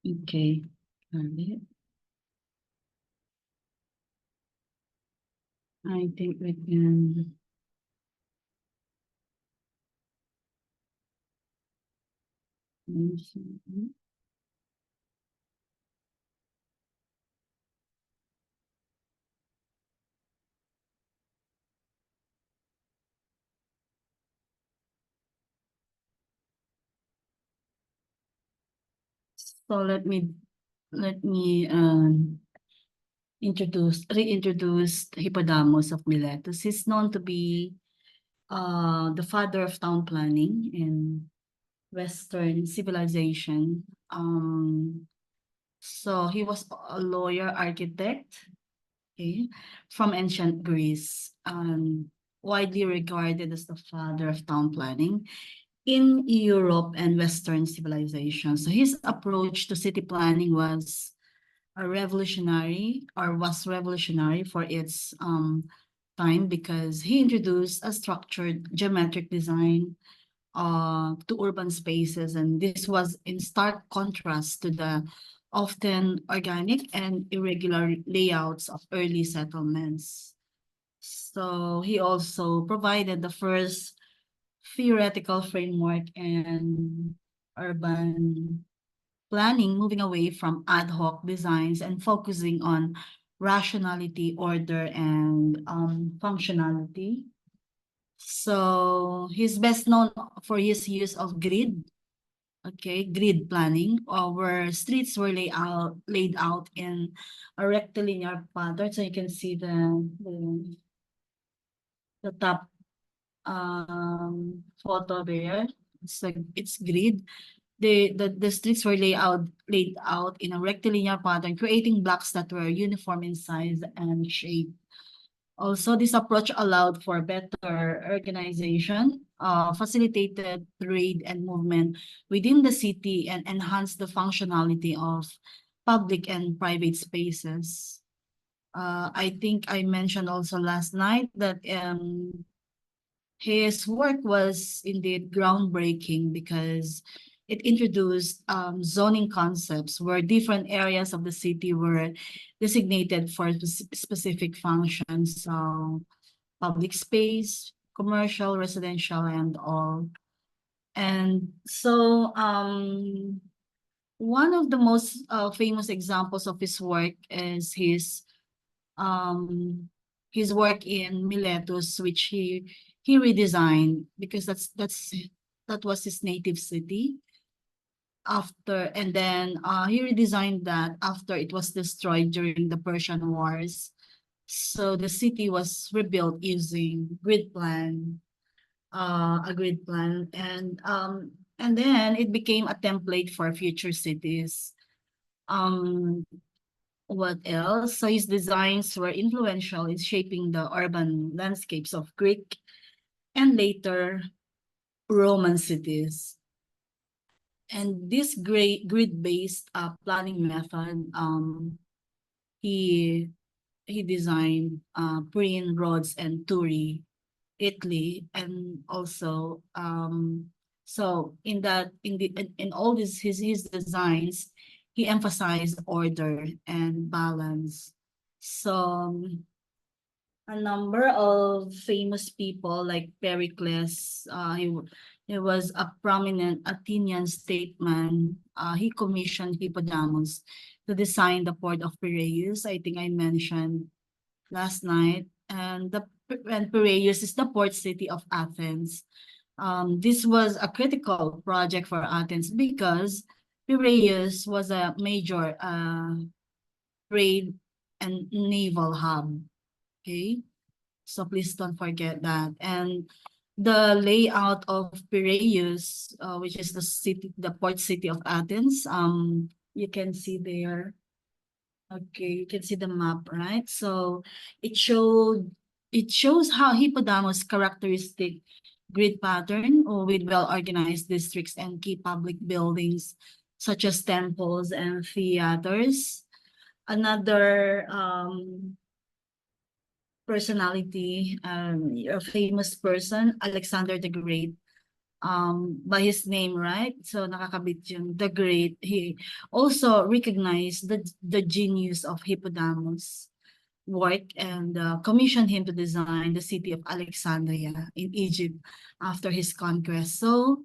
Okay. Got it. I think we can. So let me reintroduce Hippodamus of Miletus. He's known to be the father of town planning in Western civilization. So he was a lawyer architect, okay, from ancient Greece, widely regarded as the father of town planning in Europe and Western civilization. So his approach to city planning was revolutionary for its time because he introduced a structured geometric design to urban spaces, and this was in stark contrast to the often organic and irregular layouts of early settlements. So he also provided the first theoretical framework and urban planning, moving away from ad hoc designs and focusing on rationality, order, and functionality. So he's best known for his use of grid planning, where streets were laid out in a rectilinear pattern. So you can see the top photo there. It's grid. The streets were laid out in a rectilinear pattern, creating blocks that were uniform in size and shape. Also, this approach allowed for better organization, facilitated trade and movement within the city, and enhanced the functionality of public and private spaces. I think I mentioned also last night that his work was indeed groundbreaking because it introduced zoning concepts where different areas of the city were designated for specific functions. So public space, commercial, residential, and all. And so one of the most famous examples of his work is um, his work in Miletus, which he redesigned because that was his native city. And then he redesigned that after it was destroyed during the Persian Wars. So the city was rebuilt using a grid plan, and then it became a template for future cities. Um, what else? So his designs were influential in shaping the urban landscapes of Greek and later Roman cities. And this great grid-based planning method, he he designed Priene, Rhodes, and Turi, Italy, and also so in all his designs, he emphasized order and balance. So a number of famous people like Pericles, he was a prominent Athenian statesman. He commissioned Hippodamus to design the port of Piraeus. I think I mentioned last night, and Piraeus is the port city of Athens. This was a critical project for Athens because Piraeus was a major trade and naval hub. Okay, so please don't forget that. And the layout of Piraeus, which is the port city of Athens, you can see there. Okay, you can see the map, right? So it showed it shows how Hippodamus' characteristic grid pattern with well-organized districts and key public buildings such as temples and theaters. Another personality, a famous person, Alexander the Great. by his name, right? So nakakabit yung the great. He also recognized the genius of Hippodamus work and commissioned him to design the city of Alexandria in Egypt after his conquest. So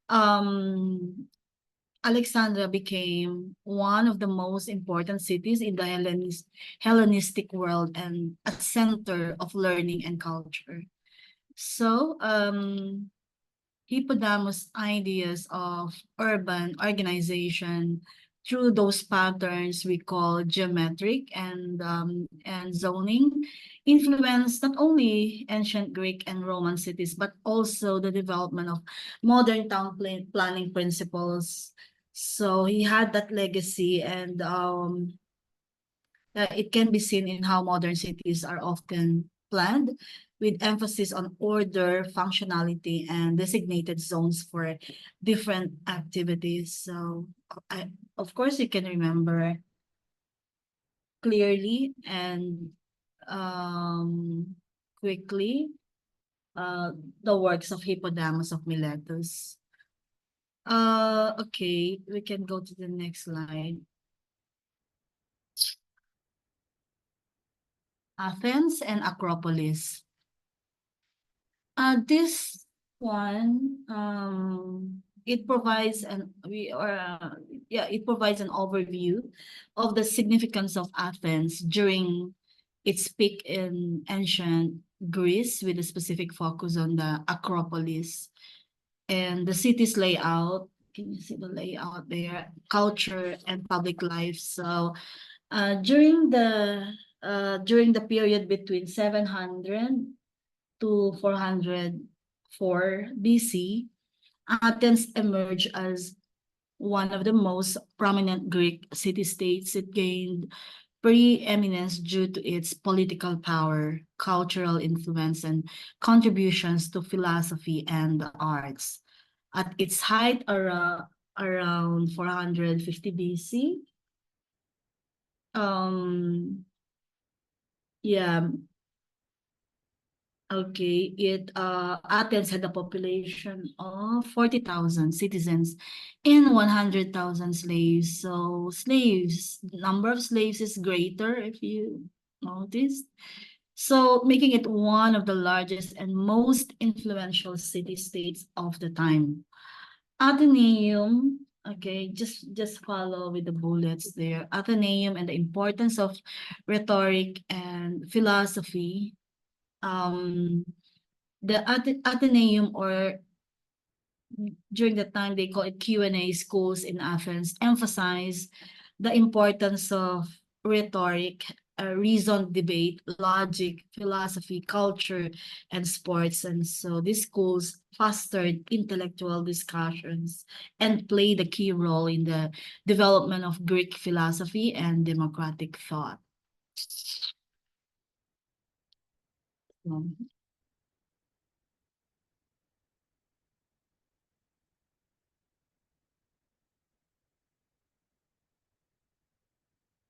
um, Alexandria became one of the most important cities in the Hellenistic world and a center of learning and culture. So Hippodamus' ideas of urban organization through those patterns we call geometric and zoning influenced not only ancient Greek and Roman cities but also the development of modern town planning principles. So he had that legacy, and it can be seen in how modern cities are often planned with emphasis on order, functionality, and designated zones for different activities. So, of course, you can remember clearly and um, quickly uh, the works of Hippodamus of Miletus. Okay, we can go to the next slide. Athens and Acropolis. This one, it provides it provides an overview of the significance of Athens during its peak in ancient Greece, with a specific focus on the Acropolis and the city's layout. Can you see the layout there? Culture and public life. So, during the period between 700 to 404 BC, Athens emerged as one of the most prominent Greek city-states. It gained preeminence due to its political power, cultural influence, and contributions to philosophy and the arts. At its height, around 450 BC, um, yeah, okay, Athens had a population of 40,000 citizens and 100,000 slaves. So number of slaves is greater if you notice. So making it one of the largest and most influential city-states of the time. Athenaeum, okay, just follow with the bullets there. Athenaeum and the importance of rhetoric and philosophy. Um, the Athenaeum, or during the time they call it Q&A schools in Athens, emphasize the importance of rhetoric, reasoned debate, logic, philosophy, culture, and sports. And so these schools fostered intellectual discussions and played a key role in the development of Greek philosophy and democratic thought.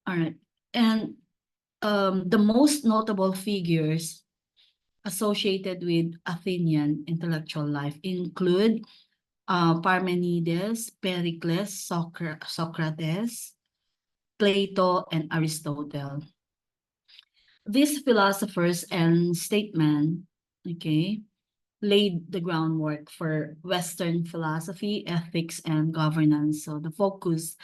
All right. And the most notable figures associated with Athenian intellectual life include Parmenides, Pericles, Socrates, Plato, and Aristotle. These philosophers and statesmen, okay, laid the groundwork for Western philosophy, ethics, and governance. So the focus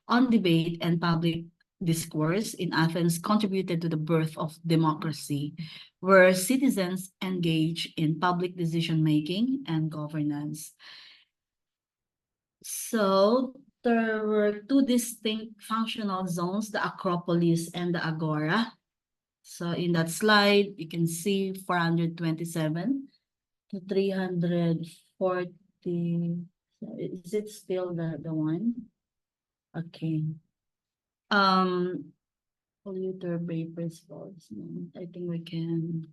on debate and public discourse in Athens contributed to the birth of democracy, where citizens engage in public decision-making and governance. So there were two distinct functional zones, the Acropolis and the Agora. So in that slide, you can see 427 to 340. Is it still the one? Okay. Polluter vapors falls. I think we can.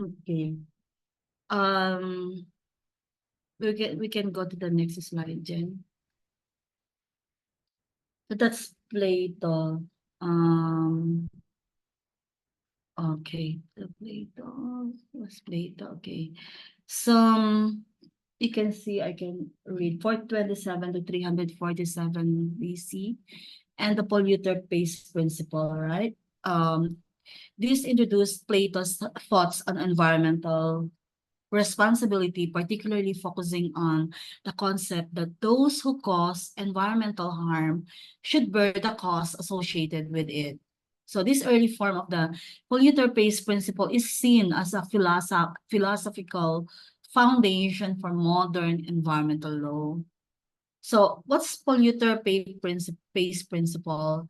Okay. Um, we can go to the next slide, Jen. So that's Plato. Um, Okay, the Plato was Plato. Okay, so you can see I can read 427 to 347 BC, and the polluter pays principle, right? This introduced Plato's thoughts on environmental responsibility, particularly focusing on the concept that those who cause environmental harm should bear the cost associated with it. So this early form of the polluter pays principle is seen as a philosophical foundation for modern environmental law. So what's pays principle?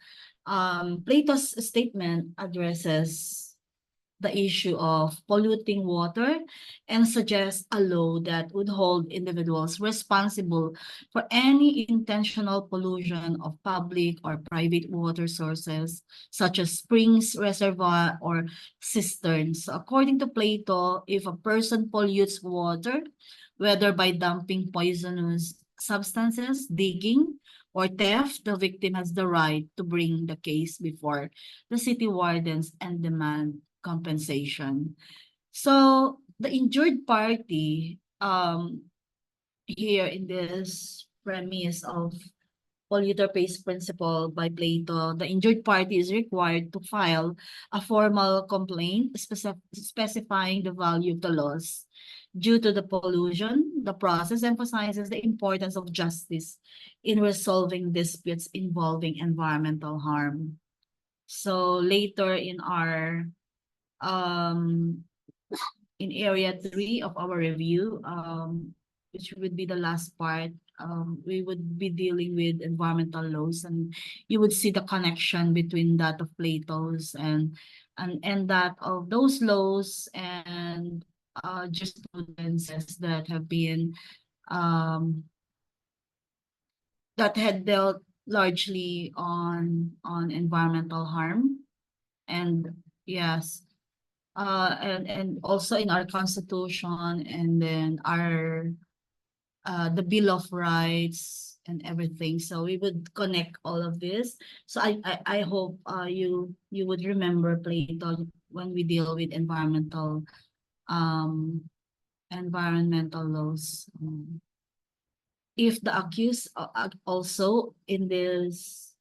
Plato's statement addresses the issue of polluting water and suggests a law that would hold individuals responsible for any intentional pollution of public or private water sources, such as springs, reservoir, or cisterns. So according to Plato, if a person pollutes water, whether by dumping poisonous substances, digging, or theft, the victim has the right to bring the case before the city wardens and demand compensation. So the injured party, here in this premise of polluter pays principle by Plato, the injured party is required to file a formal complaint specifying the value of the loss due to the pollution. The process emphasizes the importance of justice in resolving disputes involving environmental harm. So later um in area 3 of our review, which would be the last part, we would be dealing with environmental laws, and you would see the connection between that of Plato's and that of those laws and jurisprudences that have been um, that had dealt largely on environmental harm. And yes, and also in our constitution, and then our the Bill of Rights and everything. So we would connect all of this. So I hope you would remember Plato when we deal with um environmental laws. If the accused also in this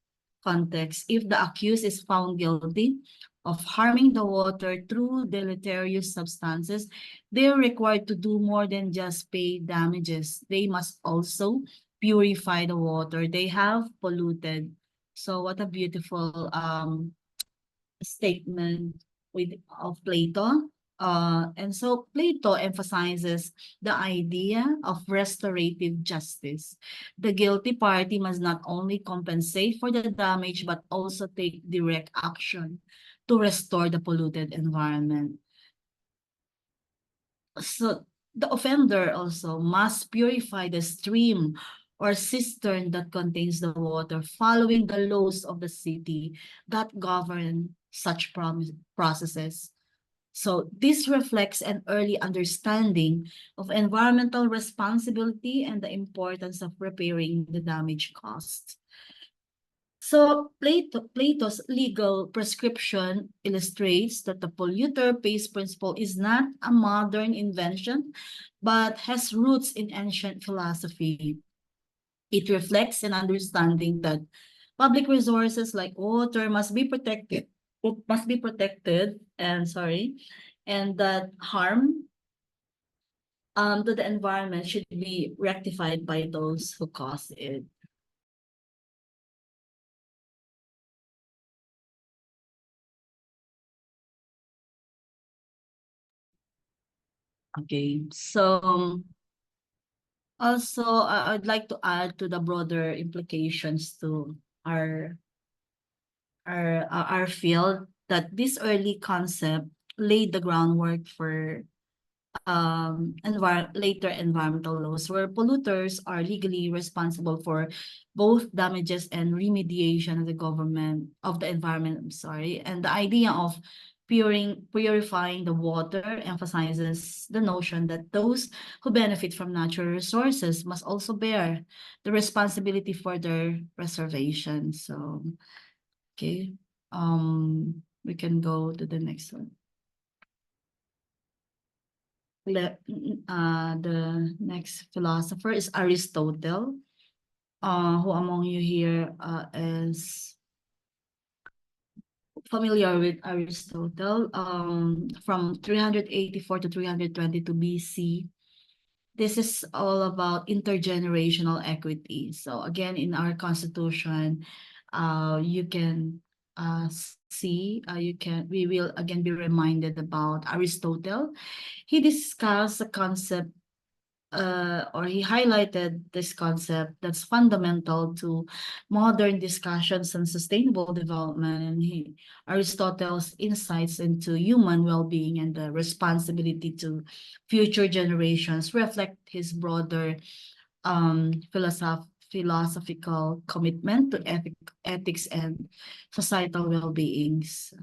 context, if the accused is found guilty of harming the water through deleterious substances, they're required to do more than just pay damages. They must also purify the water they have polluted. So what a beautiful statement with of Plato. And so Plato emphasizes the idea of restorative justice. The guilty party must not only compensate for the damage, but also take direct action to restore the polluted environment. So the offender also must purify the stream or cistern that contains the water, following the laws of the city that govern such processes. So this reflects an early understanding of environmental responsibility and the importance of repairing the damage caused. So Plato's legal prescription illustrates that the polluter pays principle is not a modern invention, but has roots in ancient philosophy. It reflects an understanding that public resources like water must be protected, and that harm to the environment should be rectified by those who cause it. Okay, so also I'd like to add to the broader implications to our our field that this early concept laid the groundwork for later environmental laws where polluters are legally responsible for both damages and remediation of the government of the environment. I'm sorry. And the idea of purifying the water emphasizes the notion that those who benefit from natural resources must also bear the responsibility for their preservation. So, okay, we can go to the next one. the next philosopher is Aristotle. Who among you here is familiar with Aristotle? From 384 to 322 BC. This is all about intergenerational equity. So again, in our constitution, you can we will again be reminded about Aristotle. He discussed the concept or he highlighted this concept that's fundamental to modern discussions on sustainable development, and Aristotle's insights into human well-being and the responsibility to future generations reflect his broader philosophical commitment to ethics and societal well-beings.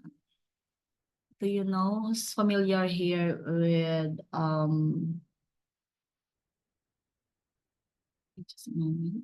Do you know who's familiar here with just a moment.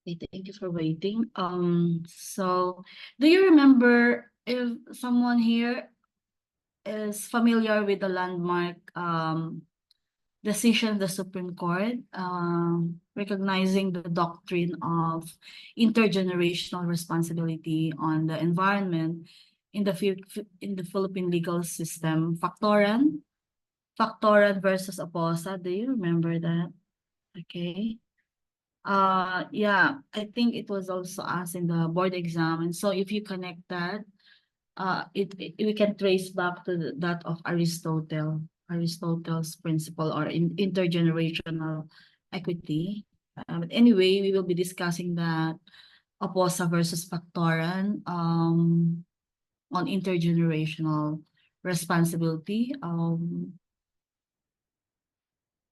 Okay, thank you for waiting. So do you remember if someone here is familiar with the landmark decision of the Supreme Court recognizing the doctrine of intergenerational responsibility on the environment in in the Philippine legal system, Factoran versus Oposa. Do you remember that? Okay. Yeah, I think it was also asked in the board exam. And so if you connect that, we can trace back to that of Aristotle's principle or intergenerational equity. But anyway, we will be discussing that Oposa versus Factoran on intergenerational responsibility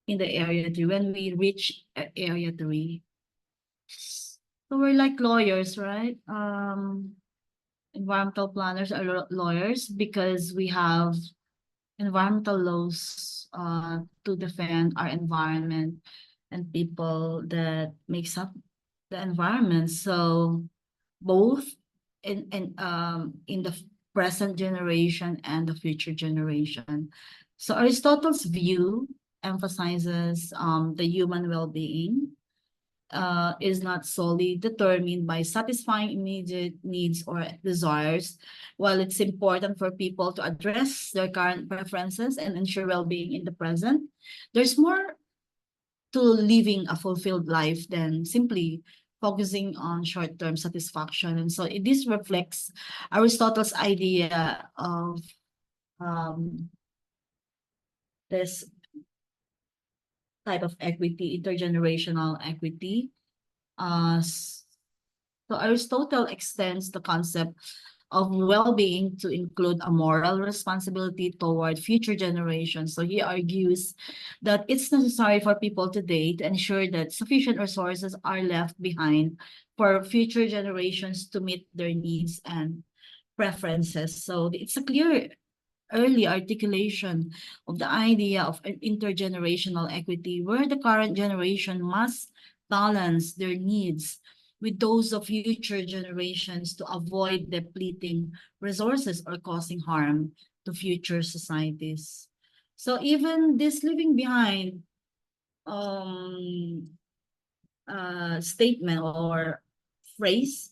in the area 3 when we reach area 3. So we're like lawyers, right? Environmental planners are lawyers because we have environmental laws to defend our environment and people that makes up the environment. So both in the present generation and the future generation. So Aristotle's view emphasizes the human well-being is not solely determined by satisfying immediate needs or desires. While it's important for people to address their current preferences and ensure well-being in the present, there's more to living a fulfilled life than simply focusing on short-term satisfaction. And so this reflects Aristotle's idea of this type of equity, intergenerational equity. So Aristotle extends the concept of well-being to include a moral responsibility toward future generations. So he argues that it's necessary for people today to ensure that sufficient resources are left behind for future generations to meet their needs and preferences. So it's a clear early articulation of the idea of intergenerational equity, where the current generation must balance their needs with those of future generations to avoid depleting resources or causing harm to future societies. So even this leaving behind statement or phrase,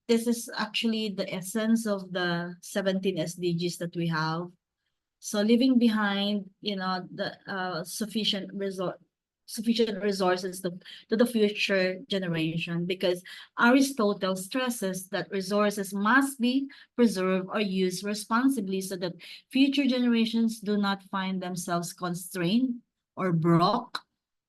this is actually the essence of the 17 SDGs that we have. So leaving behind, the sufficient resources to the future generation, because Aristotle stresses that resources must be preserved or used responsibly so that future generations do not find themselves constrained or broke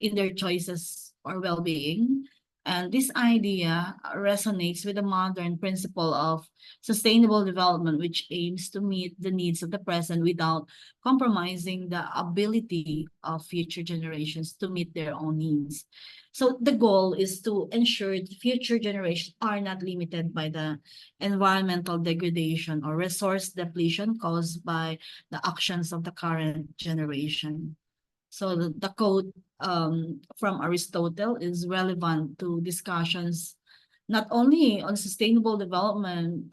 in their choices or well-being. And this idea resonates with the modern principle of sustainable development, which aims to meet the needs of the present without compromising the ability of future generations to meet their own needs. So the goal is to ensure that future generations are not limited by the environmental degradation or resource depletion caused by the actions of the current generation. So the quote from Aristotle is relevant to discussions not only on sustainable development,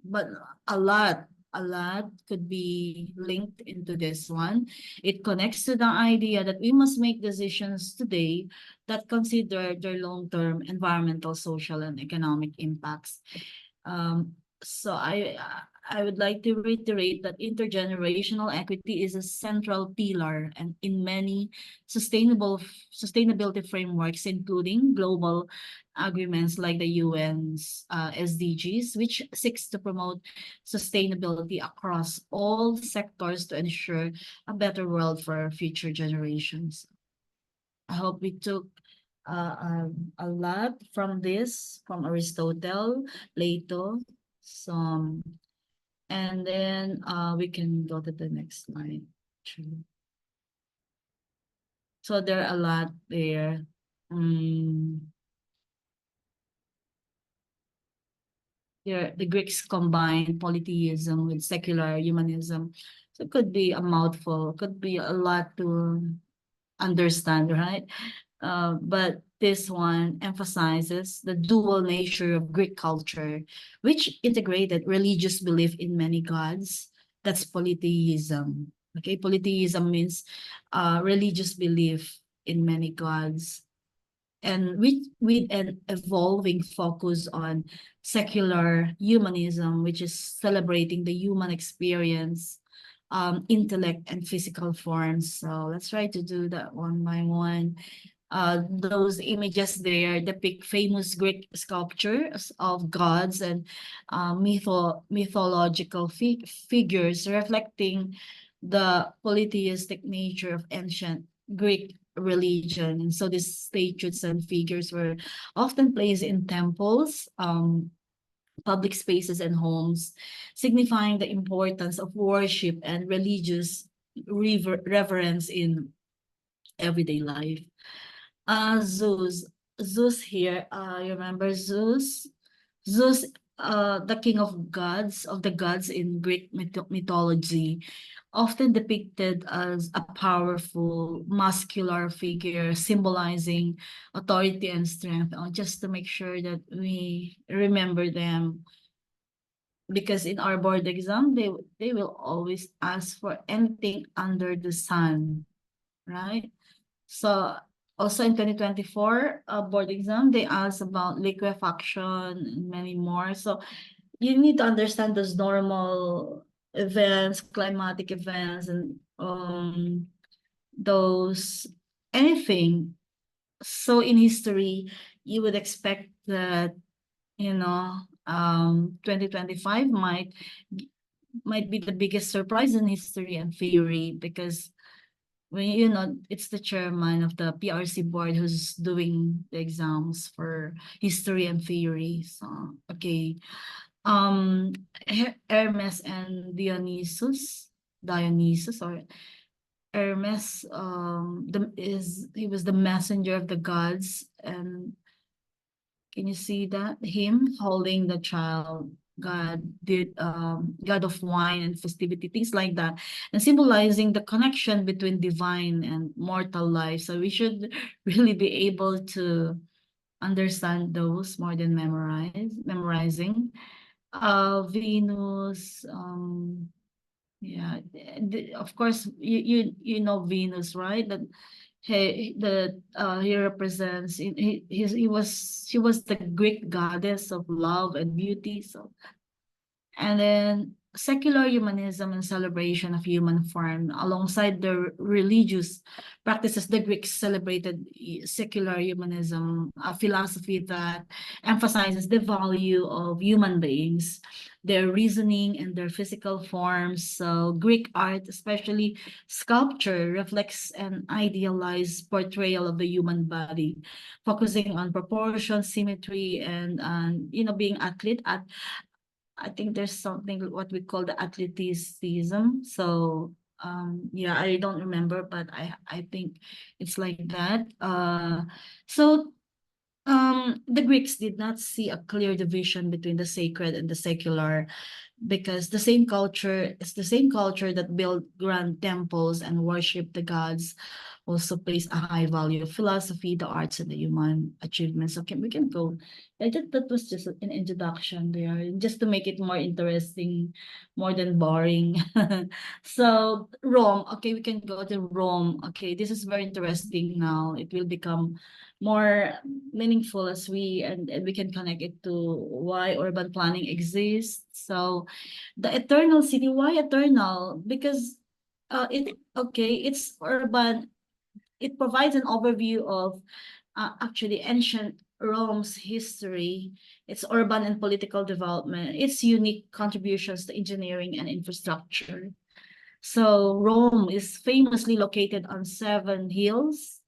but a lot, a lot could be linked into this one. It connects to the idea that we must make decisions today that consider their long-term environmental, social, and economic impacts. So I would like to reiterate that intergenerational equity is a central pillar and in many sustainability frameworks, including global agreements like the UN's SDGs, which seeks to promote sustainability across all sectors to ensure a better world for future generations. I hope we took a lot from this, from Aristotle, Plato, some, and then we can go to the next slide. So there are a lot there. The Greeks combined polytheism with secular humanism. So it could be a mouthful, could be a lot to understand, right? But this one emphasizes the dual nature of Greek culture, which integrated religious belief in many gods. That's polytheism. Okay, polytheism means religious belief in many gods, and with an evolving focus on secular humanism, which is celebrating the human experience, intellect, and physical forms. So let's try to do that one by one. Those images there depict famous Greek sculptures of gods and mythological figures reflecting the polytheistic nature of ancient Greek religion. And so these statues and figures were often placed in temples, public spaces, and homes, signifying the importance of worship and religious reverence in everyday life. Zeus. Zeus here, you remember Zeus? Zeus, the king of gods, of the gods in Greek mythology, often depicted as a powerful, muscular figure symbolizing authority and strength. Just to make sure that we remember them, because in our board exam, they will always ask for anything under the sun, right? So also in 2024 board exam, they asked about liquefaction and many more. So you need to understand those normal events, climatic events, and those anything. So in history, you would expect that, 2025 might be the biggest surprise in history and theory, because it's the chairman of the PRC board who's doing the exams for history and theory. So okay. Hermes and Dionysus or Hermes, he was the messenger of the gods. And can you see that? Him holding the child, God of wine and festivity, things like that, and symbolizing the connection between divine and mortal life. So we should really be able to understand those more than memorizing. Venus, yeah, of course, you know Venus, right? That he represents, she was the Greek goddess of love and beauty. So, and then secular humanism and celebration of human form alongside the religious practices. The Greeks celebrated secular humanism, a philosophy that emphasizes the value of human beings, their reasoning and their physical forms. So Greek art, especially sculpture, reflects an idealized portrayal of the human body, focusing on proportion, symmetry, and being I think there's something what we call the athleticism. So yeah, I don't remember, but I think it's like that. So the Greeks did not see a clear division between the sacred and the secular, because the same culture is the same culture that built grand temples and worship the gods also place a high value of philosophy, the arts, and the human achievements. Okay, we can go. I think that was just an introduction there, just to make it more interesting, more than boring. So Rome, okay, we can go to Rome. Okay, this is very interesting now. It will become more meaningful as and we can connect it to why urban planning exists. So the eternal city, why eternal? Because it's urban. It provides an overview of actually ancient Rome's history, its urban and political development, its unique contributions to engineering and infrastructure. So Rome is famously located on seven hills.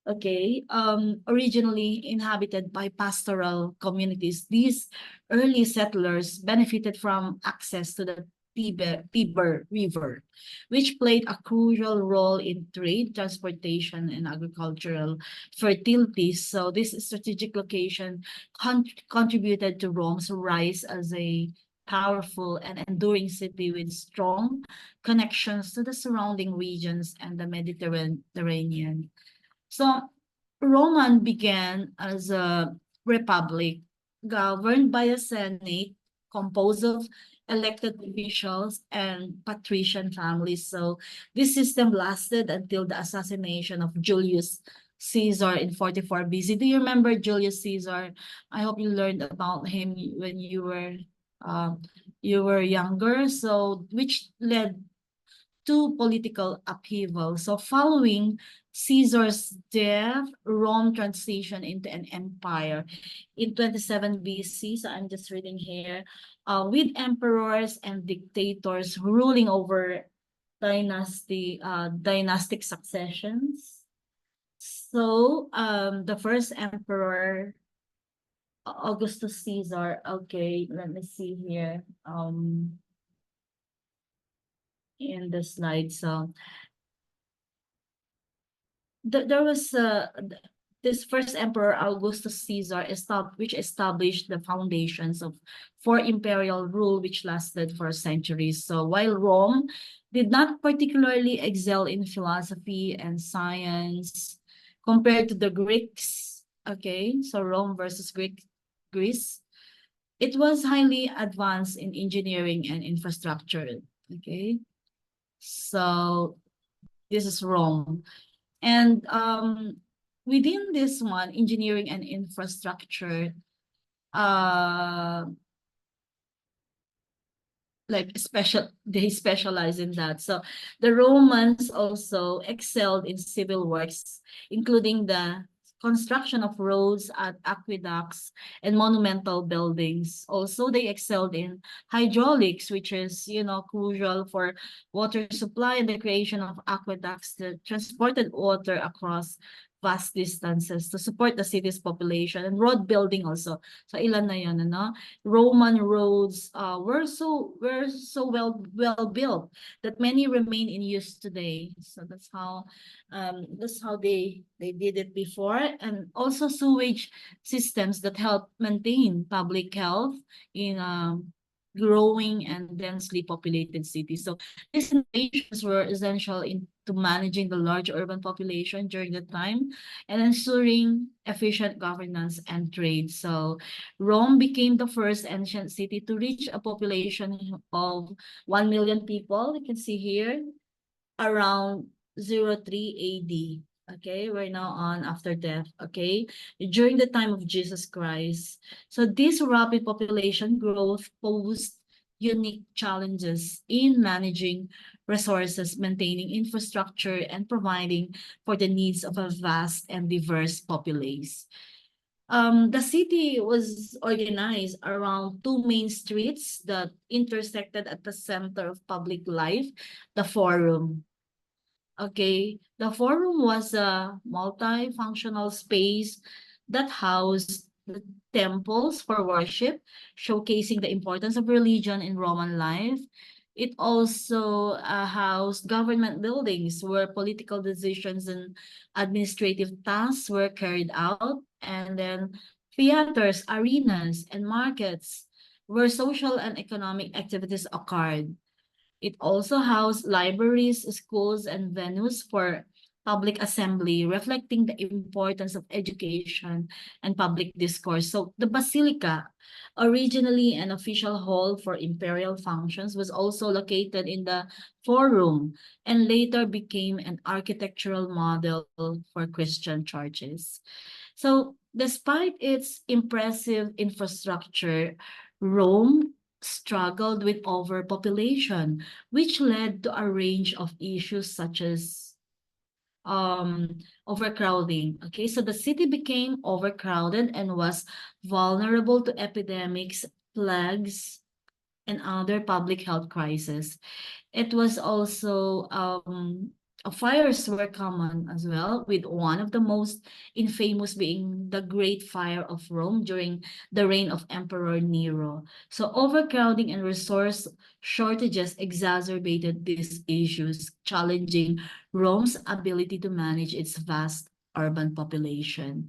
Okay, originally inhabited by pastoral communities, these early settlers benefited from access to the Tiber River, which played a crucial role in trade, transportation, and agricultural fertility. So this strategic location contributed to Rome's rise as a powerful and enduring city with strong connections to the surrounding regions and the Mediterranean. So Roman began as a republic governed by a senate composed of elected officials and patrician families. So this system lasted until the assassination of Julius Caesar in 44 BC. Do you remember Julius Caesar? I hope you learned about him when you were younger. So which led to political upheaval. So following Caesar's death, Rome transitioned into an empire in 27 BC. So I'm just reading here, with emperors and dictators ruling over dynastic successions. So the first emperor, Augustus Caesar. Okay, let me see here. In the slide. So there was this first emperor Augustus Caesar which established the foundations for imperial rule, which lasted for centuries. So while Rome did not particularly excel in philosophy and science compared to the Greeks, okay, so Rome versus Greece, it was highly advanced in engineering and infrastructure. Okay, so this is Rome. And within this one, engineering and infrastructure, uh, they specialize in that. So the Romans also excelled in civil works, including the construction of roads, aqueducts, and monumental buildings. Also, they excelled in hydraulics, which is, crucial for water supply and the creation of aqueducts that transported water across vast distances to support the city's population, and road building also. So ilan na yun, ano? Roman roads were so well built that many remain in use today. So that's how they did it before, and also sewage systems that help maintain public health in growing and densely populated cities. So these innovations were essential to managing the large urban population during the time and ensuring efficient governance and trade. So Rome became the first ancient city to reach a population of 1 million people. You can see here around 03 AD. Okay, we're now on after death. Okay, during the time of Jesus Christ. So this rapid population growth posed unique challenges in managing resources, maintaining infrastructure, and providing for the needs of a vast and diverse populace. The city was organized around two main streets that intersected at the center of public life, the Forum. Okay, the Forum was a multifunctional space that housed the temples for worship, showcasing the importance of religion in Roman life. It also housed government buildings where political decisions and administrative tasks were carried out, and then theaters, arenas, and markets where social and economic activities occurred. It also housed libraries, schools, and venues for public assembly, reflecting the importance of education and public discourse. So the Basilica, originally an official hall for imperial functions, was also located in the Forum and later became an architectural model for Christian churches. So despite its impressive infrastructure, Rome struggled with overpopulation, which led to a range of issues such as overcrowding. Okay, so the city became overcrowded and was vulnerable to epidemics, plagues, and other public health crises. It was also fires were common as well, with one of the most infamous being the Great Fire of Rome during the reign of Emperor Nero. So overcrowding and resource shortages exacerbated these issues, challenging Rome's ability to manage its vast urban population.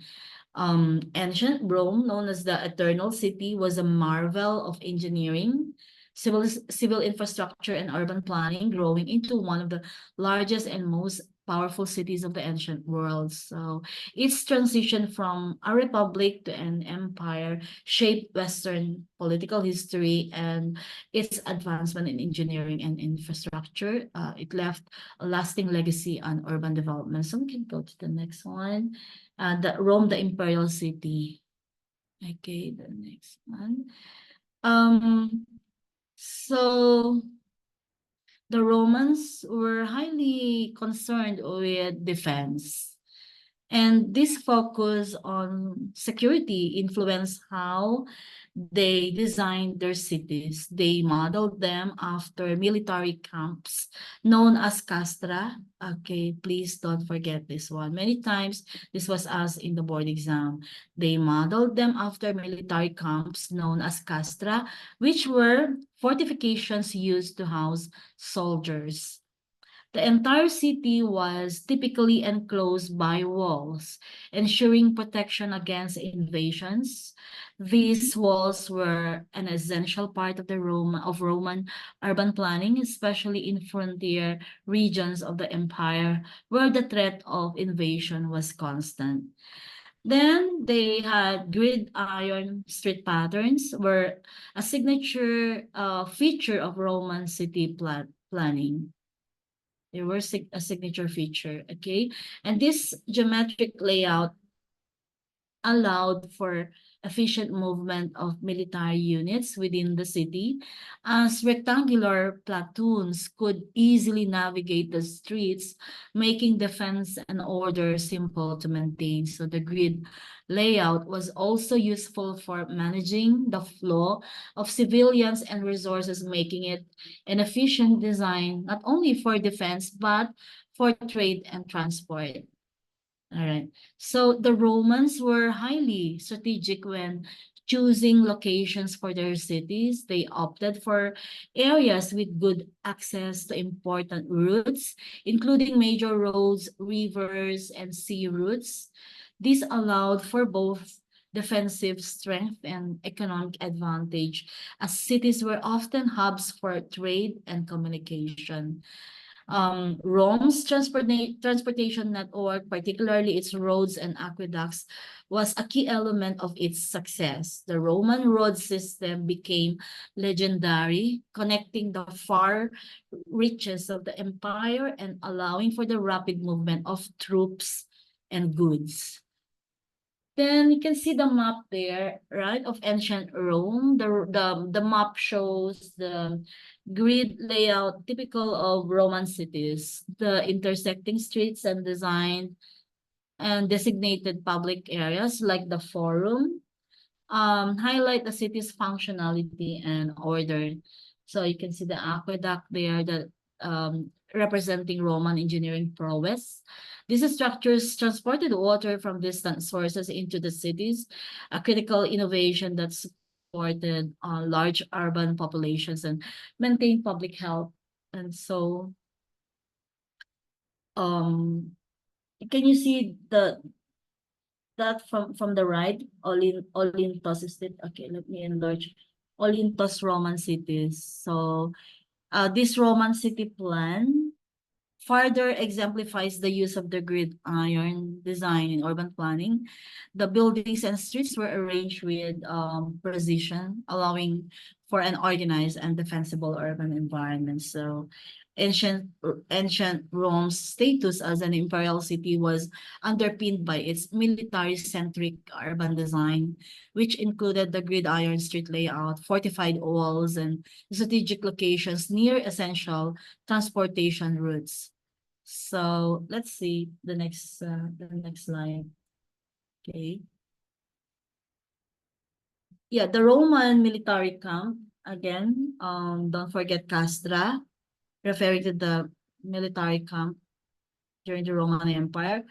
Ancient Rome, known as the Eternal City, was a marvel of engineering, civil infrastructure, and urban planning, growing into one of the largest and most powerful cities of the ancient world. So its transition from a republic to an empire shaped Western political history, and its advancement in engineering and infrastructure. It left a lasting legacy on urban development. So we can go to the next one. The imperial city. Okay, the next one. So the Romans were highly concerned with defense. And this focus on security influenced how they designed their cities. They modeled them after military camps known as castra. Okay, please don't forget this one. Many times, this was asked in the board exam. They modeled them after military camps known as castra, which were fortifications used to house soldiers. The entire city was typically enclosed by walls, ensuring protection against invasions. These walls were an essential part of Roman urban planning, especially in frontier regions of the empire where the threat of invasion was constant. Then they had grid iron street patterns, were a signature feature of Roman city planning. They were a signature feature, okay? And this geometric layout allowed for efficient movement of military units within the city, as rectangular platoons could easily navigate the streets, making defense and order simple to maintain. So the grid layout was also useful for managing the flow of civilians and resources, making it an efficient design not only for defense but for trade and transport. All right. So the Romans were highly strategic when choosing locations for their cities. They opted for areas with good access to important routes, including major roads, rivers, and sea routes. This allowed for both defensive strength and economic advantage, as cities were often hubs for trade and communication. Rome's transportation network, particularly its roads and aqueducts, was a key element of its success. The Roman road system became legendary, connecting the far reaches of the empire and allowing for the rapid movement of troops and goods. Then you can see the map there, right, of ancient Rome. The map shows the grid layout typical of Roman cities, the intersecting streets and design and designated public areas like the Forum highlight the city's functionality and order. So you can see the aqueduct there that representing Roman engineering prowess. These structures transported water from distant sources into the cities, a critical innovation that supported large urban populations and maintained public health. And so, um, can you see that from the right, Olintos State. Okay, let me enlarge. Olintos Roman cities. So this Roman city plan further exemplifies the use of the grid iron design in urban planning. The buildings and streets were arranged with precision, allowing for an organized and defensible urban environment. So ancient Rome's status as an imperial city was underpinned by its military-centric urban design, which included the gridiron street layout, fortified walls, and strategic locations near essential transportation routes. So let's see the next slide. Okay. Yeah, the Roman military camp again. Don't forget Castra, referring to the military camp during the Roman Empire,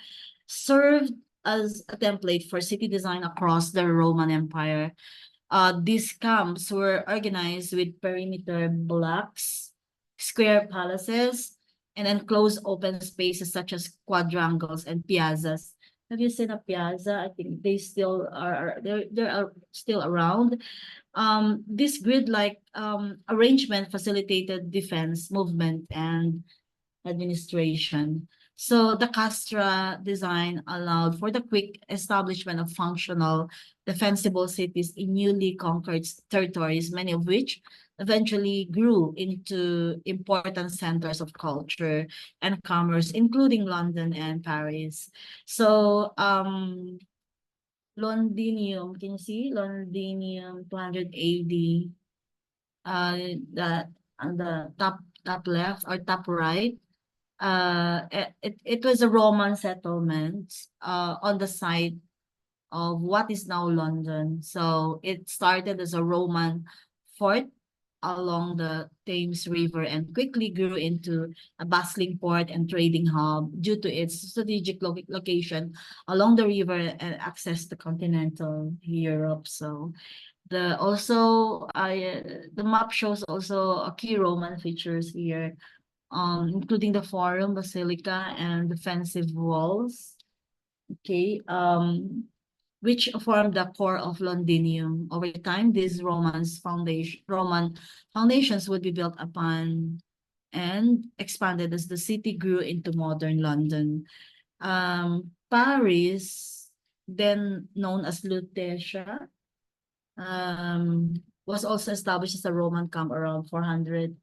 served as a template for city design across the Roman Empire. These camps were organized with perimeter blocks, square palaces, and enclosed open spaces such as quadrangles and piazzas. Have you seen a piazza? I think they still are still around. This grid-like arrangement facilitated defense, movement, and administration. So the Castra design allowed for the quick establishment of functional, defensible cities in newly conquered territories, many of which eventually grew into important centers of culture and commerce, including London and Paris. So Londinium, can you see? Londinium 200 AD, that on the top left or top right, it was a Roman settlement on the site of what is now London. So it started as a Roman fort along the Thames River and quickly grew into a bustling port and trading hub due to its strategic location along the river and access to continental Europe. So the map shows also a key Roman features here, including the Forum, Basilica, and defensive walls. Okay, which formed the core of Londinium. Over time, these Roman foundations would be built upon and expanded as the city grew into modern London. Paris, then known as Lutetia, was also established as a Roman camp around 400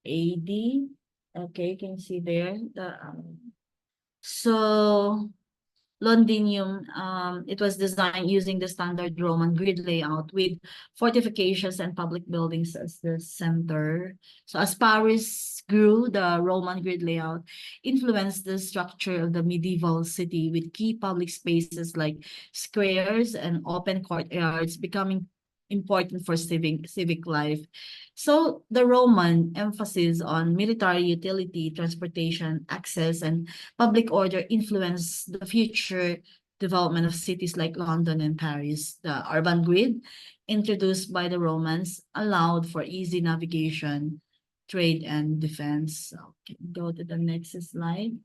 AD. Okay, can you see there? So Londinium, it was designed using the standard Roman grid layout with fortifications and public buildings as the center. So as Paris grew, the Roman grid layout influenced the structure of the medieval city with key public spaces like squares and open courtyards becoming important for civic life. So the Roman emphasis on military utility, transportation, access, and public order influenced the future development of cities like London and Paris. The urban grid, introduced by the Romans, allowed for easy navigation, trade, and defense. Okay, go to the next slide.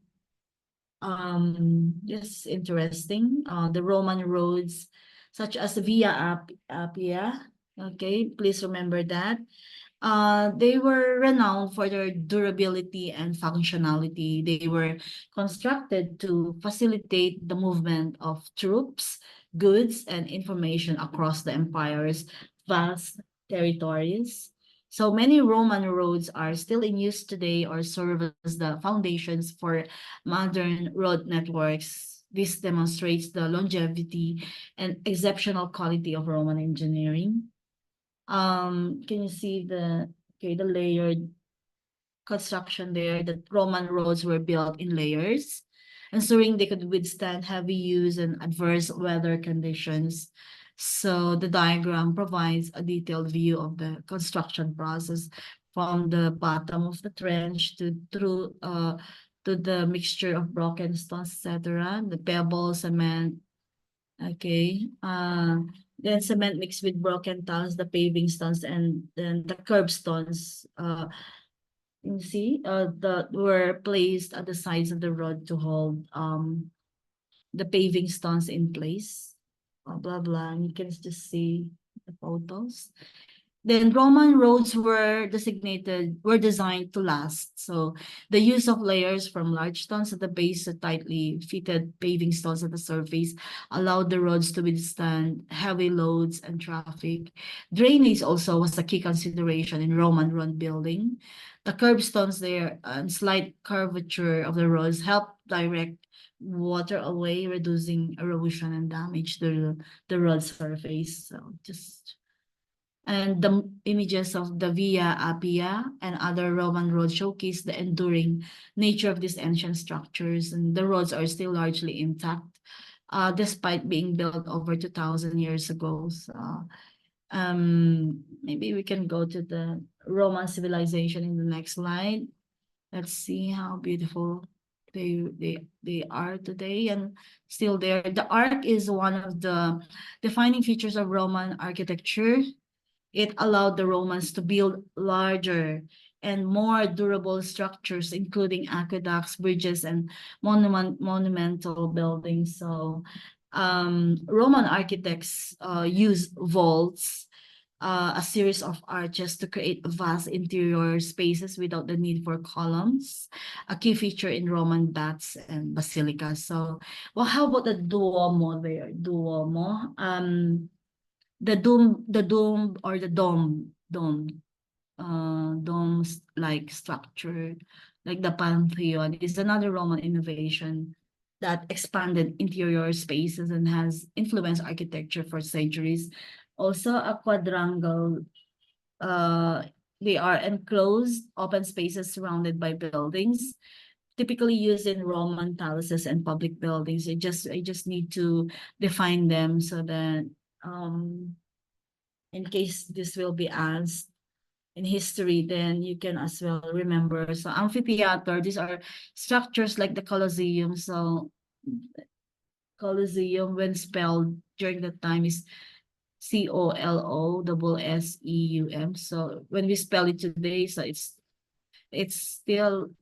This is interesting. The Roman roads, such as Via Appia, okay, please remember that. They were renowned for their durability and functionality. They were constructed to facilitate the movement of troops, goods, and information across the empire's vast territories. So many Roman roads are still in use today or serve as the foundations for modern road networks. This demonstrates the longevity and exceptional quality of Roman engineering. Can you see the layered construction there? The Roman roads were built in layers, ensuring they could withstand heavy use and adverse weather conditions. So the diagram provides a detailed view of the construction process from the bottom of the trench to the mixture of broken stones, etc., the pebbles, cement. Okay. Then cement mixed with broken tiles, the paving stones, and then the curbstones. You see, that were placed at the sides of the road to hold the paving stones in place. Blah blah. And you can just see the photos. Then Roman roads were designed to last. So the use of layers from large stones at the base to tightly fitted paving stones at the surface allowed the roads to withstand heavy loads and traffic. Drainage also was a key consideration in Roman road building. The curbstones there and slight curvature of the roads helped direct water away, reducing erosion and damage to the road surface. So just and the images of the Via Appia and other Roman roads showcase the enduring nature of these ancient structures, and the roads are still largely intact, despite being built over 2,000 years ago. So, maybe we can go to the Roman civilization in the next slide. Let's see how beautiful they are today and still there. The Arc is one of the defining features of Roman architecture. It allowed the Romans to build larger and more durable structures, including aqueducts, bridges, and monumental buildings. So Roman architects used vaults, a series of arches to create vast interior spaces without the need for columns, a key feature in Roman baths and basilicas. So, well, how about the Duomo there? Duomo. The dome or the domes like structure, like the Pantheon, is another Roman innovation that expanded interior spaces and has influenced architecture for centuries. Also, a quadrangle, uh, they are enclosed open spaces surrounded by buildings, typically used in Roman palaces and public buildings. I just need to define them so that in case this will be asked in history, then you can as well remember. So amphitheater, these are structures like the Colosseum. So Colosseum, when spelled during that time, is COLOSSEUM. So when we spell it today, so it's still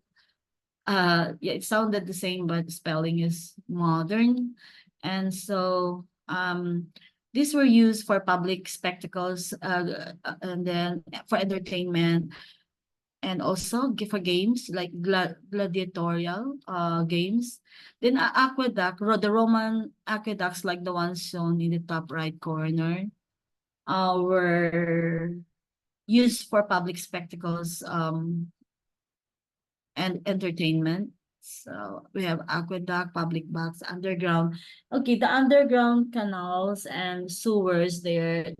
yeah, it sounded the same, but spelling is modern. And so these were used for public spectacles, and then for entertainment, and also for games like gladiatorial games. Then aqueduct, the Roman aqueducts like the ones shown in the top right corner, were used for public spectacles and entertainment. So we have aqueduct, public baths, underground. Okay, the underground canals and sewers there.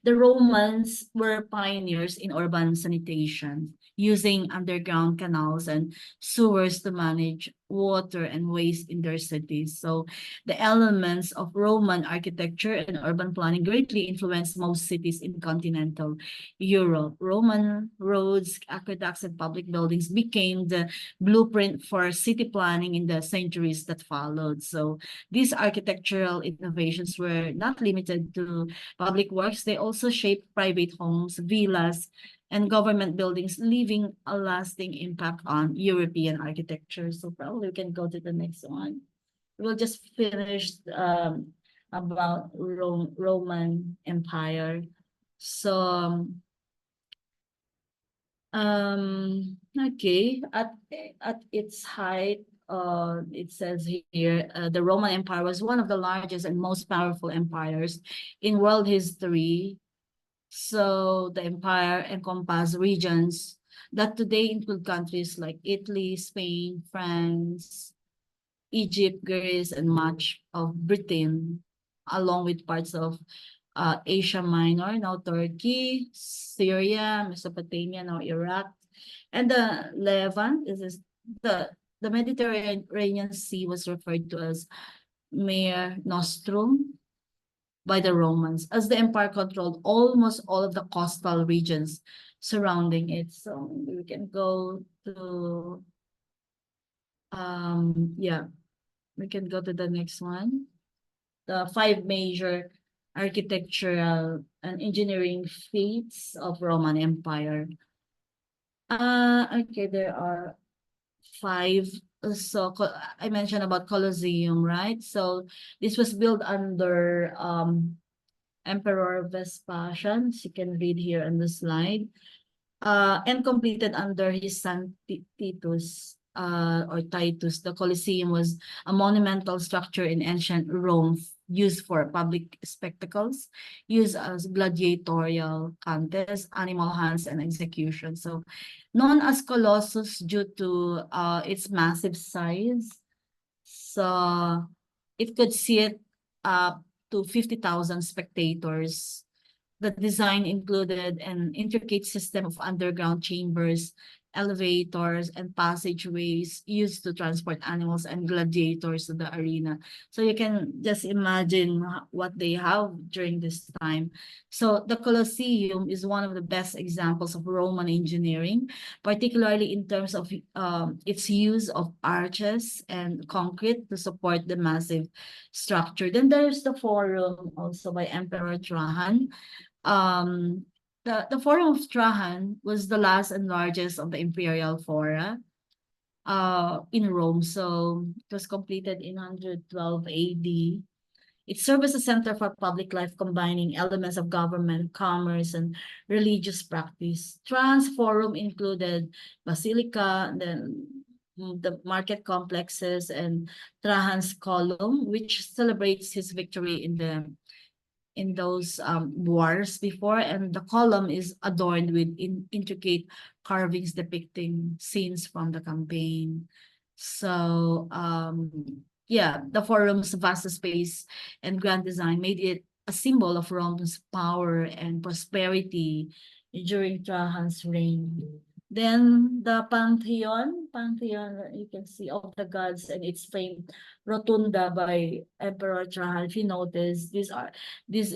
The Romans were pioneers in urban sanitation, using underground canals and sewers to manage water and waste in their cities. So the elements of Roman architecture and urban planning greatly influenced most cities in continental Europe. Roman roads, aqueducts, and public buildings became the blueprint for city planning in the centuries that followed. So these architectural innovations were not limited to public works. They also shaped private homes, villas, and government buildings, leaving a lasting impact on European architecture. So probably we can go to the next one. We'll just finish about Roman Empire. So okay, at its height, it says here, the Roman Empire was one of the largest and most powerful empires in world history. So the empire encompassed regions that today include countries like Italy, Spain, France, Egypt, Greece, and much of Britain, along with parts of Asia Minor, now Turkey, Syria, Mesopotamia, now Iraq, and the Levant the Mediterranean Sea was referred to as Mare Nostrum by the Romans, as the empire controlled almost all of the coastal regions surrounding it. So we can go to yeah, we can go to the next one. The 5 major architectural and engineering feats of Roman Empire. Okay, there are 5. So I mentioned about Colosseum, right? So this was built under Emperor Vespasian, as you can read here on the slide, and completed under his son Titus, or Titus. The Colosseum was a monumental structure in ancient Rome used for public spectacles, used as gladiatorial contests, animal hunts, and execution. So known as Colossus due to its massive size. So it could seat up to 50,000 spectators. The design included an intricate system of underground chambers, elevators, and passageways used to transport animals and gladiators to the arena. So you can just imagine what they have during this time. So the Colosseum is one of the best examples of Roman engineering, particularly in terms of its use of arches and concrete to support the massive structure. Then there's the Forum, also by Emperor Trajan. um the Forum of Trajan was the last and largest of the imperial fora in Rome. So it was completed in 112 AD. It served as a center for public life, combining elements of government, commerce, and religious practice. Trajan's Forum included basilica, then the market complexes, and Trajan's Column, which celebrates his victory in those wars before, and the column is adorned with intricate carvings depicting scenes from the campaign. So yeah, the forum's vast space and grand design made it a symbol of Rome's power and prosperity during Trajan's reign. Then the Pantheon, you can see of the gods and its famed rotunda by Emperor Trajan. If you notice, these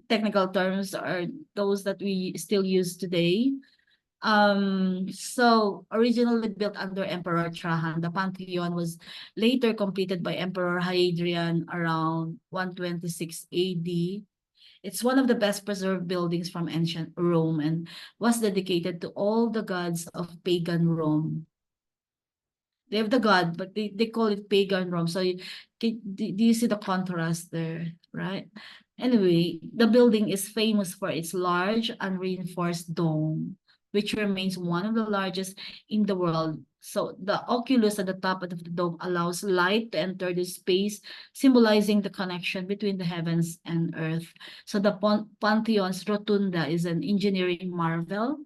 technical terms are those that we still use today. So originally built under Emperor Trajan, the Pantheon was later completed by Emperor Hadrian around 126 AD. It's one of the best preserved buildings from ancient Rome and was dedicated to all the gods of pagan Rome. They have the god, but they call it pagan Rome. So do you see the contrast there, right? Anyway, the building is famous for its large unreinforced dome, which remains one of the largest in the world. So the oculus at the top of the dome allows light to enter the space, symbolizing the connection between the heavens and earth. So the Pantheon's rotunda is an engineering marvel,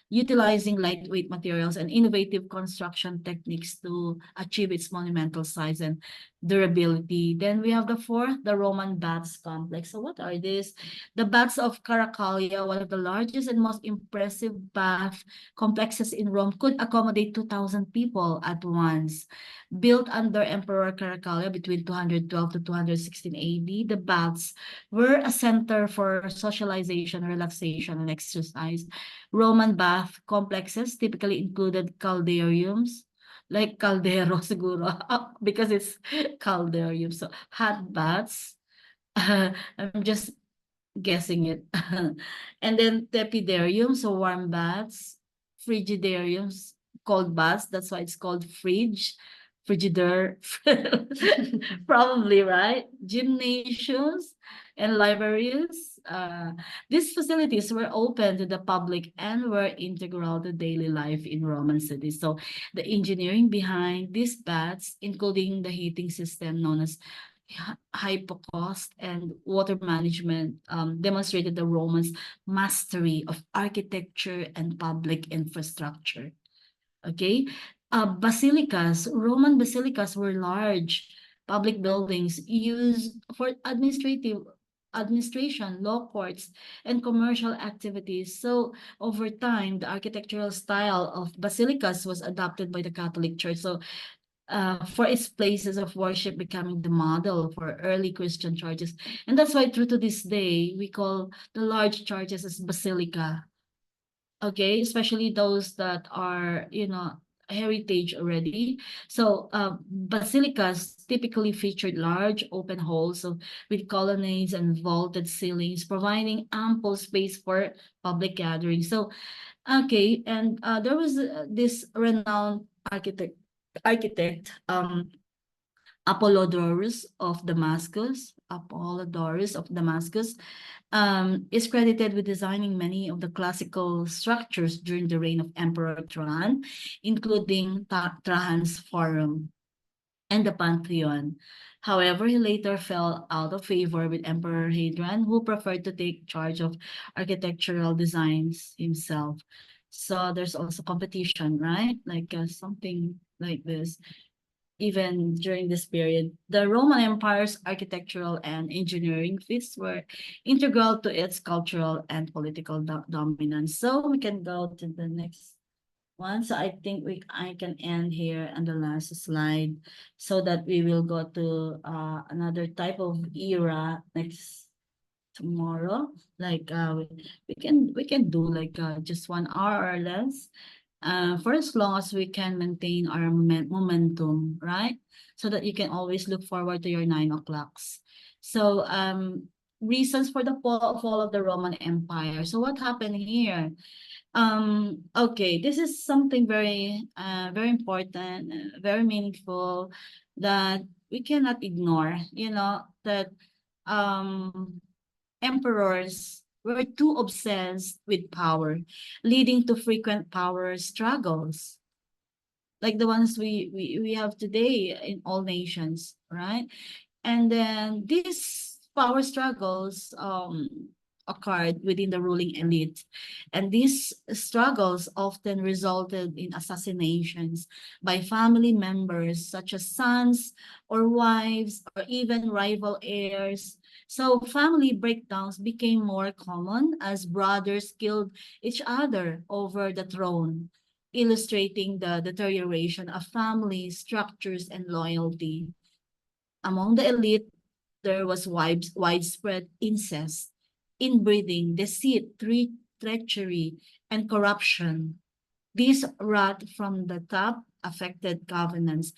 utilizing lightweight materials and innovative construction techniques to achieve its monumental size and durability. Then we have the 4th, the Roman Baths Complex. So what are these? The Baths of Caracalla, one of the largest and most impressive bath complexes in Rome, could accommodate 2,000 people at once. Built under Emperor Caracalla between 212 to 216 AD, the baths were a center for socialization, relaxation, and exercise. Roman bath complexes typically included caldariums, like caldero siguro, because it's caldarium. So hot baths. I'm just guessing it. And then tepidarium, so warm baths. Frigidariums, cold baths. That's why it's called fridge. Frigidaire. Probably, right? Gymnasiums and libraries. These facilities were open to the public and were integral to daily life in Roman cities. So the engineering behind these baths, including the heating system known as hypocaust and water management, demonstrated the Romans' mastery of architecture and public infrastructure. Okay, Basilicas, Roman basilicas were large public buildings used for administration, law courts, and commercial activities. So over time, the architectural style of basilicas was adopted by the Catholic Church. So for its places of worship becoming the model for early Christian churches. And that's why through to this day, we call the large churches as basilica. Okay, especially those that are, heritage already. So basilicas typically featured large open halls with colonnades and vaulted ceilings, providing ample space for public gatherings. So okay, and there was this renowned architect Apollodorus of Damascus, is credited with designing many of the classical structures during the reign of Emperor Trajan, including Trajan's Forum and the Pantheon. However, he later fell out of favor with Emperor Hadrian, who preferred to take charge of architectural designs himself. So there's also competition, right? Like something like this even during this period. The Roman Empire's architectural and engineering feats were integral to its cultural and political dominance. So we can go to the next one. So I think I can end here on the last slide so that we will go to another type of era next tomorrow. Like we can do like just 1 hour or less for as long as we can maintain our momentum, right? So that you can always look forward to your 9 o'clocks. So reasons for the fall of the Roman Empire. So what happened here? Okay, this is something very important, very meaningful that we cannot ignore. That um emperors were too obsessed with power, leading to frequent power struggles, like the ones we have today in all nations, right? And then these power struggles occurred within the ruling elite. And these struggles often resulted in assassinations by family members, such as sons or wives, or even rival heirs. So family breakdowns became more common as brothers killed each other over the throne, illustrating the deterioration of family structures and loyalty. Among the elite, there was widespread incest, inbreeding, deceit, treachery, and corruption. This wrath from the top affected governance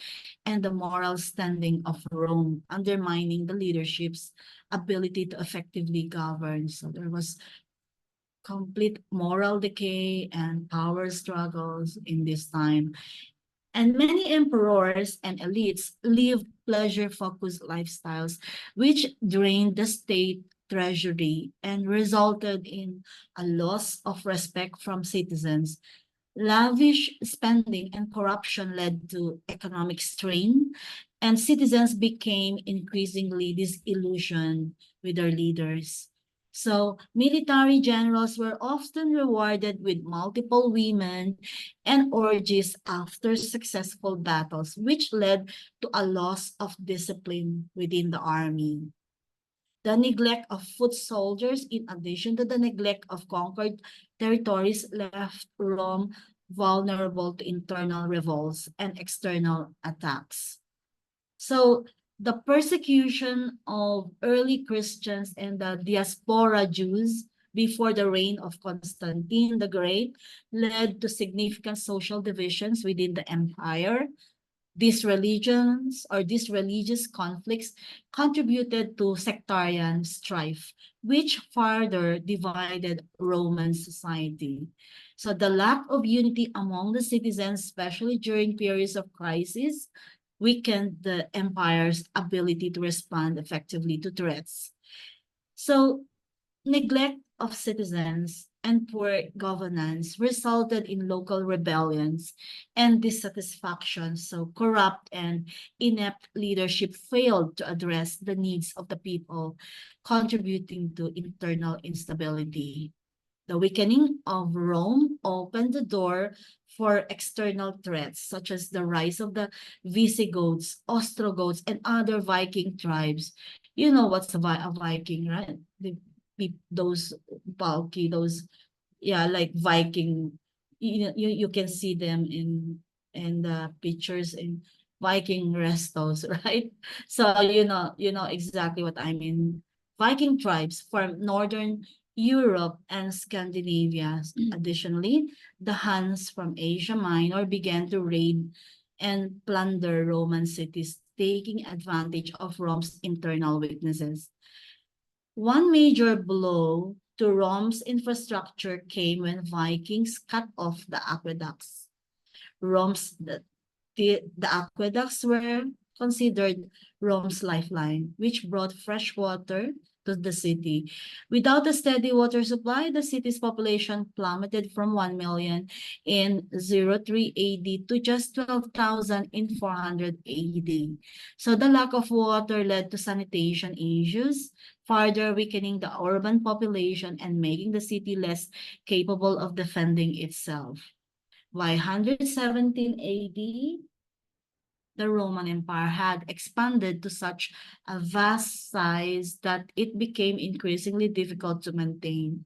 and the moral standing of Rome, undermining the leadership's ability to effectively govern. So there was complete moral decay and power struggles in this time. And many emperors and elites lived pleasure-focused lifestyles, which drained the state treasury and resulted in a loss of respect from citizens. Lavish spending and corruption led to economic strain, and citizens became increasingly disillusioned with their leaders. So military generals were often rewarded with multiple women and orgies after successful battles, which led to a loss of discipline within the army. The neglect of foot soldiers, in addition to the neglect of conquered territories, left Rome vulnerable to internal revolts and external attacks. So the persecution of early Christians and the diaspora Jews before the reign of Constantine the Great led to significant social divisions within the empire. These religious conflicts contributed to sectarian strife, which further divided Roman society. So the lack of unity among the citizens, especially during periods of crisis, weakened the empire's ability to respond effectively to threats. So neglect of citizens and poor governance resulted in local rebellions and dissatisfaction. So corrupt and inept leadership failed to address the needs of the people, contributing to internal instability. The weakening of Rome opened the door for external threats, such as the rise of the Visigoths, Ostrogoths, and other Viking tribes. You know what's a Viking, right? Those bulky, those, yeah, like Viking. You can see them in the pictures in Viking restos, right? So you know exactly what I mean. Viking tribes from northern Europe and Scandinavia. Additionally, the Huns from Asia Minor began to raid and plunder Roman cities, taking advantage of Rome's internal weaknesses. One major blow to Rome's infrastructure came when Vikings cut off the aqueducts. Rome's the aqueducts were considered Rome's lifeline, which brought fresh water to the city. Without a steady water supply, the city's population plummeted from 1 million in 03 AD to just 12,000 in 400 AD. So the lack of water led to sanitation issues, further weakening the urban population and making the city less capable of defending itself. By 117 AD, the Roman Empire had expanded to such a vast size that it became increasingly difficult to maintain.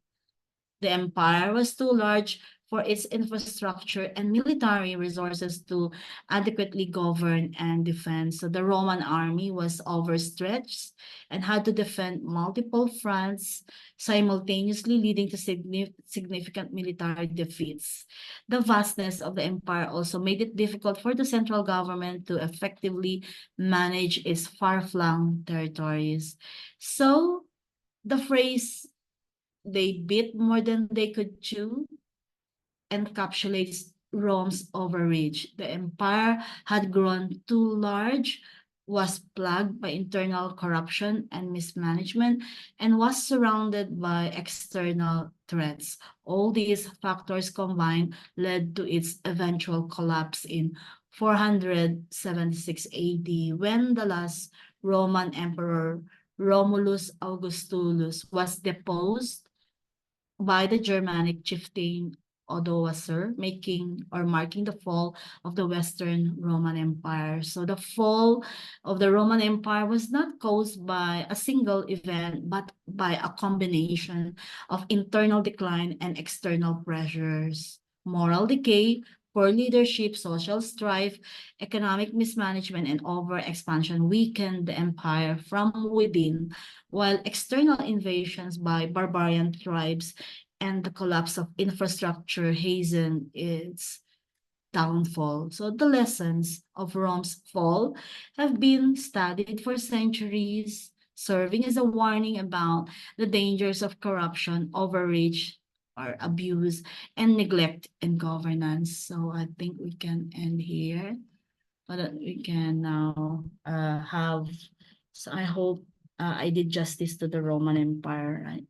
The empire was too large for its infrastructure and military resources to adequately govern and defend. So the Roman army was overstretched and had to defend multiple fronts simultaneously, leading to significant military defeats. The vastness of the empire also made it difficult for the central government to effectively manage its far-flung territories. So the phrase "they bit more than they could chew" encapsulates Rome's overreach. The empire had grown too large, was plagued by internal corruption and mismanagement, and was surrounded by external threats. All these factors combined led to its eventual collapse in 476 AD, when the last Roman emperor, Romulus Augustulus, was deposed by the Germanic chieftain Odoacer, making or marking the fall of the Western Roman Empire. So the fall of the Roman Empire was not caused by a single event, but by a combination of internal decline and external pressures. Moral decay, poor leadership, social strife, economic mismanagement, and over-expansion weakened the empire from within, while external invasions by barbarian tribes and the collapse of infrastructure hastened its downfall. So the lessons of Rome's fall have been studied for centuries, serving as a warning about the dangers of corruption, overreach, or abuse, and neglect in governance. So I think we can end here, but we can now have. So I hope I did justice to the Roman Empire, right?